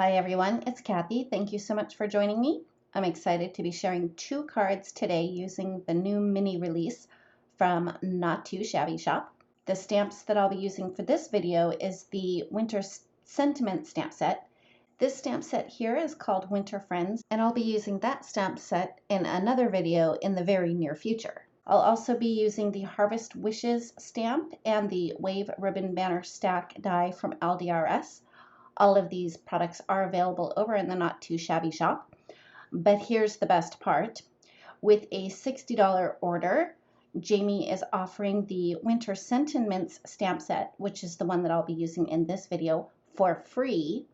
Hi everyone, it's Kathy. Thank you so much for joining me. I'm excited to be sharing 2 cards today using the new mini release from Not Too Shabby shop. The stamps that I'll be using for this video is the Winter Sentiment stamp set. This stamp set here is called Winter Friends, and I'll be using that stamp set in another video in the very near future. I'll also be using the Harvest Wishes stamp and the Wave Ribbon Banner Stack die from LDRS. All of these products are available over in the Not Too Shabby shop. But here's the best part. With a $60 order, Jamie is offering the Winter Sentiments stamp set, which is the one that I'll be using in this video, for free.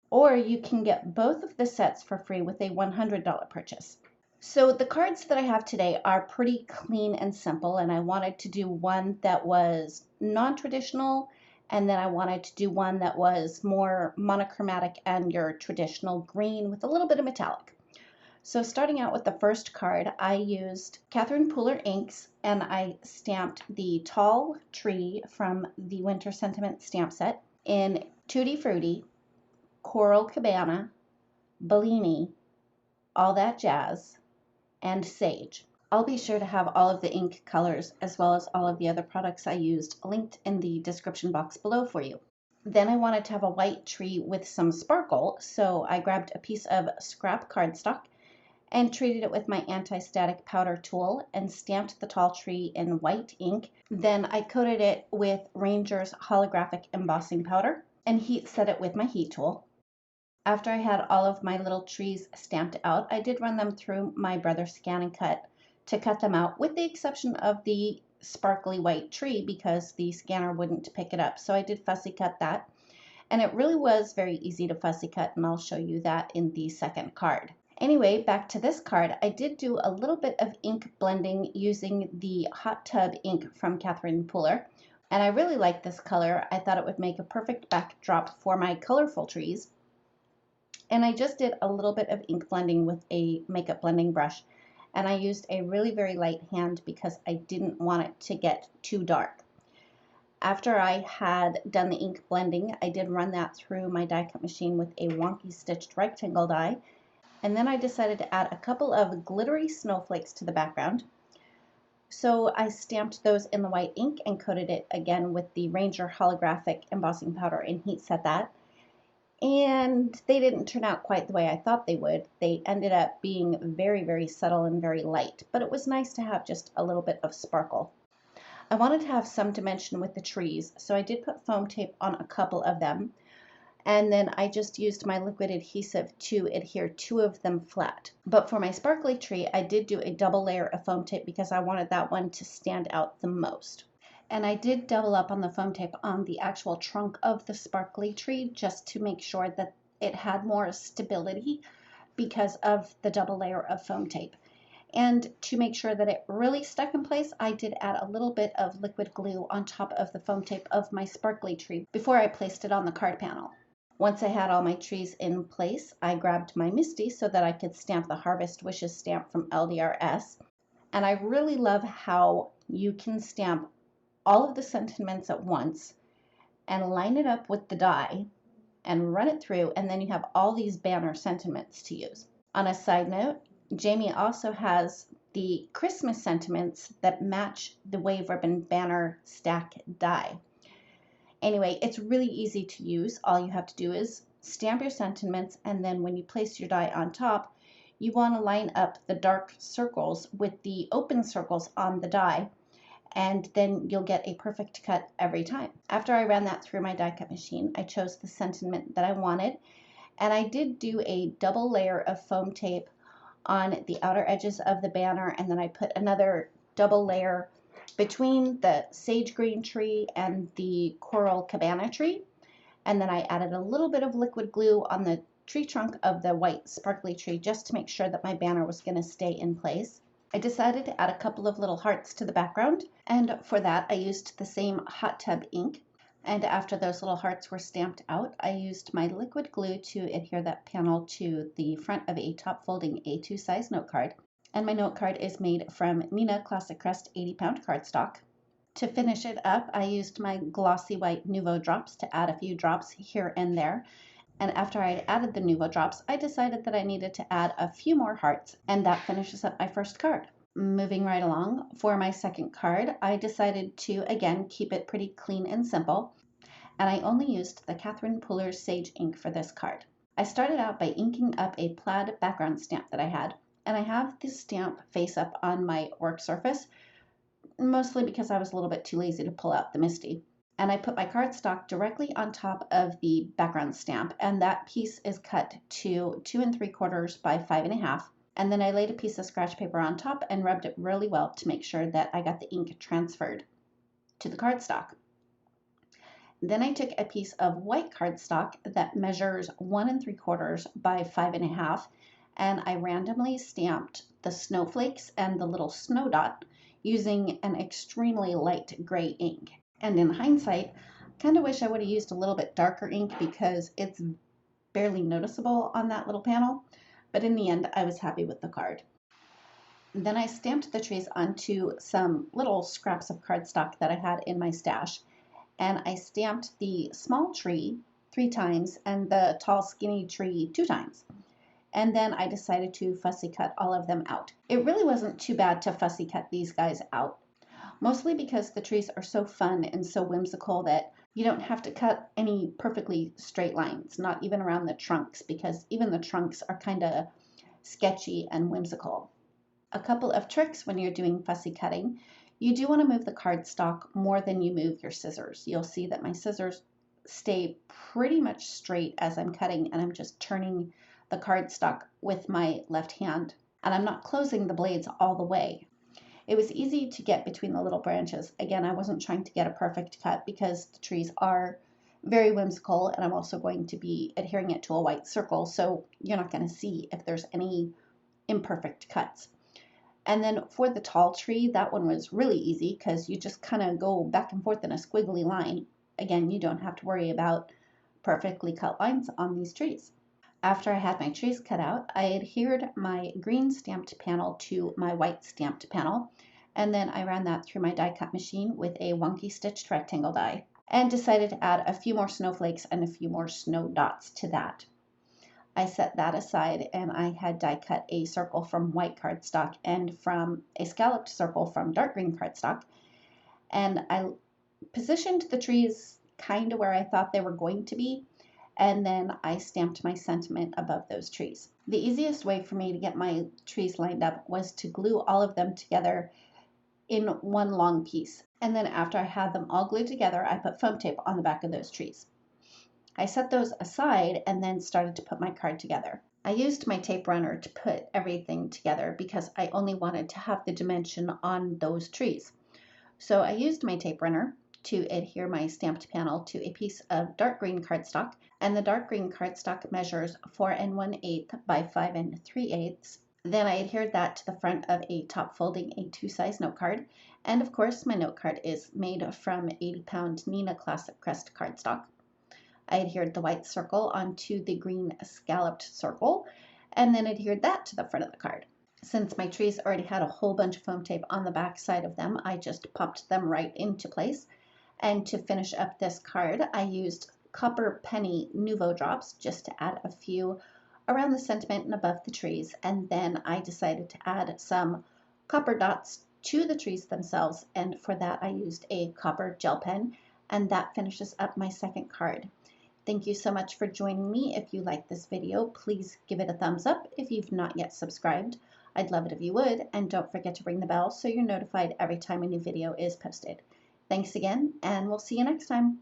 Or you can get both of the sets for free with a $100 purchase. So the cards that I have today are pretty clean and simple, and I wanted to do one that was non-traditional, and then I wanted to do one that was more monochromatic and your traditional green with a little bit of metallic. So starting out with the first card, I used Catherine Pooler inks and I stamped the tall tree from the Winter Sentiment stamp set in Tutti Frutti, Coral Cabana, Bellini, All That Jazz, and Sage. I'll be sure to have all of the ink colors as well as all of the other products I used linked in the description box below for you. Then I wanted to have a white tree with some sparkle, so I grabbed a piece of scrap cardstock and treated it with my anti-static powder tool and stamped the tall tree in white ink. Then I coated it with Ranger's holographic embossing powder and heat set it with my heat tool. After I had all of my little trees stamped out, I did run them through my Brother Scan and Cut to cut them out, with the exception of the sparkly white tree because the scanner wouldn't pick it up. So I did fussy cut that, and it really was very easy to fussy cut, and I'll show you that in the second card. Anyway, back to this card, I did do a little bit of ink blending using the Hot Tub ink from Catherine Pooler, and I really like this color. I thought it would make a perfect backdrop for my colorful trees. And I just did a little bit of ink blending with a makeup blending brush, and I used a really very light hand because I didn't want it to get too dark. After I had done the ink blending, I did run that through my die cut machine with a wonky stitched rectangle die, and then I decided to add a couple of glittery snowflakes to the background. So I stamped those in the white ink and coated it again with the Ranger holographic embossing powder and heat set that. And they didn't turn out quite the way I thought they would. They ended up being very, very subtle and very light, but it was nice to have just a little bit of sparkle. I wanted to have some dimension with the trees, so I did put foam tape on a couple of them, and then I just used my liquid adhesive to adhere 2 of them flat. But for my sparkly tree, I did do a double layer of foam tape because I wanted that one to stand out the most. And I did double up on the foam tape on the actual trunk of the sparkly tree just to make sure that it had more stability because of the double layer of foam tape. And to make sure that it really stuck in place, I did add a little bit of liquid glue on top of the foam tape of my sparkly tree before I placed it on the card panel. Once I had all my trees in place, I grabbed my Misty so that I could stamp the Harvest Wishes stamp from LDRS. And I really love how you can stamp all of the sentiments at once and line it up with the die and run it through, and then you have all these banner sentiments to use. On a side note, Jamie also has the Christmas sentiments that match the Wave Ribbon Banner Stack die. Anyway, it's really easy to use. All you have to do is stamp your sentiments, and then when you place your die on top, you want to line up the dark circles with the open circles on the die, and then you'll get a perfect cut every time. After I ran that through my die cut machine, I chose the sentiment that I wanted, and I did do a double layer of foam tape on the outer edges of the banner, and then I put another double layer between the sage green tree and the coral cabana tree, and then I added a little bit of liquid glue on the tree trunk of the white sparkly tree just to make sure that my banner was going to stay in place. I decided to add a couple of little hearts to the background, and for that I used the same Hot Tub ink, and after those little hearts were stamped out, I used my liquid glue to adhere that panel to the front of a top folding A2 size note card, and my note card is made from Neenah Classic Crest 80-pound cardstock. To finish it up, I used my glossy white Nuvo drops to add a few drops here and there, And after I had added the Nuvo drops, I decided that I needed to add a few more hearts, and that finishes up my first card. Moving right along, for my second card, I decided to, again, keep it pretty clean and simple, and I only used the Catherine Puller's Sage ink for this card. I started out by inking up a plaid background stamp that I had, and I have this stamp face up on my work surface, mostly because I was a little bit too lazy to pull out the MISTI. And I put my cardstock directly on top of the background stamp, and that piece is cut to 2 3/4 by 5 1/2. And then I laid a piece of scratch paper on top and rubbed it really well to make sure that I got the ink transferred to the cardstock. Then I took a piece of white cardstock that measures 1 3/4 by 5 1/2, and I randomly stamped the snowflakes and the little snow dot using an extremely light gray ink. And in hindsight, I kind of wish I would have used a little bit darker ink because it's barely noticeable on that little panel, but in the end, I was happy with the card. Then I stamped the trees onto some little scraps of cardstock that I had in my stash, and I stamped the small tree 3 times and the tall skinny tree 2 times. And then I decided to fussy cut all of them out. It really wasn't too bad to fussy cut these guys out, mostly because the trees are so fun and so whimsical that you don't have to cut any perfectly straight lines, not even around the trunks, because even the trunks are kind of sketchy and whimsical. A couple of tricks when you're doing fussy cutting: you do want to move the cardstock more than you move your scissors. You'll see that my scissors stay pretty much straight as I'm cutting, and I'm just turning the cardstock with my left hand, and I'm not closing the blades all the way. It was easy to get between the little branches. Again, I wasn't trying to get a perfect cut because the trees are very whimsical, and I'm also going to be adhering it to a white circle, so you're not going to see if there's any imperfect cuts. And then for the tall tree, that one was really easy because you just kind of go back and forth in a squiggly line. Again, you don't have to worry about perfectly cut lines on these trees. After I had my trees cut out, I adhered my green stamped panel to my white stamped panel, and then I ran that through my die cut machine with a wonky stitched rectangle die, and decided to add a few more snowflakes and a few more snow dots to that. I set that aside, and I had die cut a circle from white cardstock and from a scalloped circle from dark green cardstock, and I positioned the trees kind of where I thought they were going to be, and then I stamped my sentiment above those trees. The easiest way for me to get my trees lined up was to glue all of them together in one long piece, and then after I had them all glued together, I put foam tape on the back of those trees. I set those aside and then started to put my card together. I used my tape runner to put everything together because I only wanted to have the dimension on those trees. So I used my tape runner to adhere my stamped panel to a piece of dark green cardstock, and the dark green cardstock measures 4 1/8 by 5 3/8. Then I adhered that to the front of a top folding A2 size note card, and of course my note card is made from 80-pound Neenah Classic Crest cardstock. I adhered the white circle onto the green scalloped circle, and then adhered that to the front of the card. Since my trees already had a whole bunch of foam tape on the back side of them, I just popped them right into place. And to finish up this card, I used copper penny Nuvo drops just to add a few around the sentiment and above the trees, and then I decided to add some copper dots to the trees themselves, and for that I used a copper gel pen, and that finishes up my second card. Thank you so much for joining me. If you like this video, please give it a thumbs up. If you've not yet subscribed, I'd love it if you would, and don't forget to ring the bell so you're notified every time a new video is posted. Thanks again, and we'll see you next time.